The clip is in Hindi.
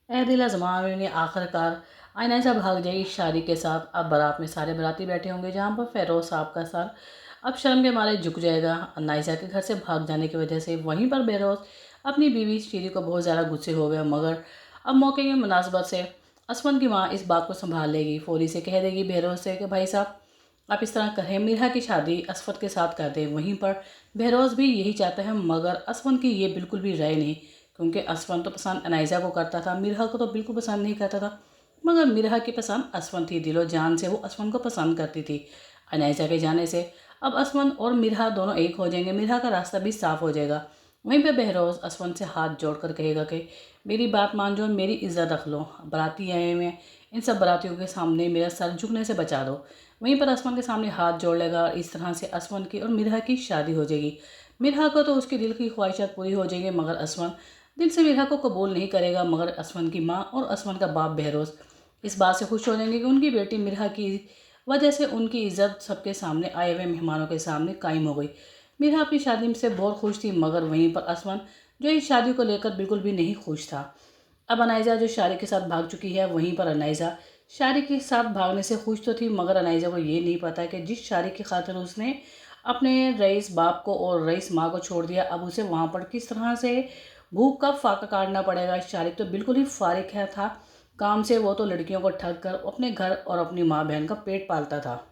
ए दिल आजमां ने आखिरकार आयनाइसा भाग जाएगी शादी के साथ। अब बारात में सारे बाराती बैठे होंगे, जहाँ पर फेरोज साहब का सर अब शर्म के मारे झुक जाएगा नाइसा के घर से भाग जाने की वजह से। वहीं पर बेरोज अपनी बीवी शीरी को बहुत ज़्यादा गुस्से हो गया, मगर अब मौके की मुनासबत से असमन की माँ इस बात को संभाल लेगी। फौरी से कह देगी बहरोज से कि भाई साहब आप इस तरह करें, मीरा की शादी असफत के साथ कर दें। वहीं पर बहरोज भी यही चाहता है, मगर असफन की ये बिल्कुल भी राय नहीं, क्योंकि असफन तो पसंद अनाइजा को करता था, मिरहा को तो बिल्कुल पसंद नहीं करता था। मगर मिरहा की पसंद असफन थी, दिलो जान से वो असफन को पसंद करती थी। अनाइजा के जाने से अब असफन और मिरहा दोनों एक हो जाएंगे, मिरहा का रास्ता भी साफ हो जाएगा। वहीं पे बहरोज असफन से हाथ जोड़कर कहेगा कि मेरी बात मान जो, मेरी इज्जत रख लो, बाराती आए हुए हैं, इन सब बारातियों के सामने मेरा सर झुकने से बचा दो। वहीं पर असफन के सामने हाथ जोड़ लेगा और इस तरह से असफन की और मिरहा की शादी हो जाएगी। मिरहा को तो उसके दिल की ख्वाहिशात पूरी हो जाएंगी, मगर असफन दिल से मिरहा को कबूल नहीं करेगा। मगर असफन की माँ और असफन का बाप बहरोज इस बात से खुश हो जाएंगे कि उनकी बेटी मिरहा की वजह से उनकी इज्जत सबके सामने आए हुए मेहमानों के सामने कायम हो गई। मिरहा अपनी शादी से बहुत खुश थी, मगर वहीं पर असफन जो इस शादी को लेकर बिल्कुल भी नहीं खुश था। अब अनाइजा जो शारी के साथ भाग चुकी है, वहीं पर अनाइजा शारी के साथ भागने से खुश तो थी, मगर अनाइजा को ये नहीं पता कि जिस शारी की खातिर उसने अपने रईस बाप को और रईस माँ को छोड़ दिया, अब उसे वहाँ पर किस तरह से भूख का फाका काटना पड़ेगा। शारिक तो बिल्कुल ही फारिग है था काम से, वो तो लड़कियों को ठग कर अपने घर और अपनी माँ बहन का पेट पालता था।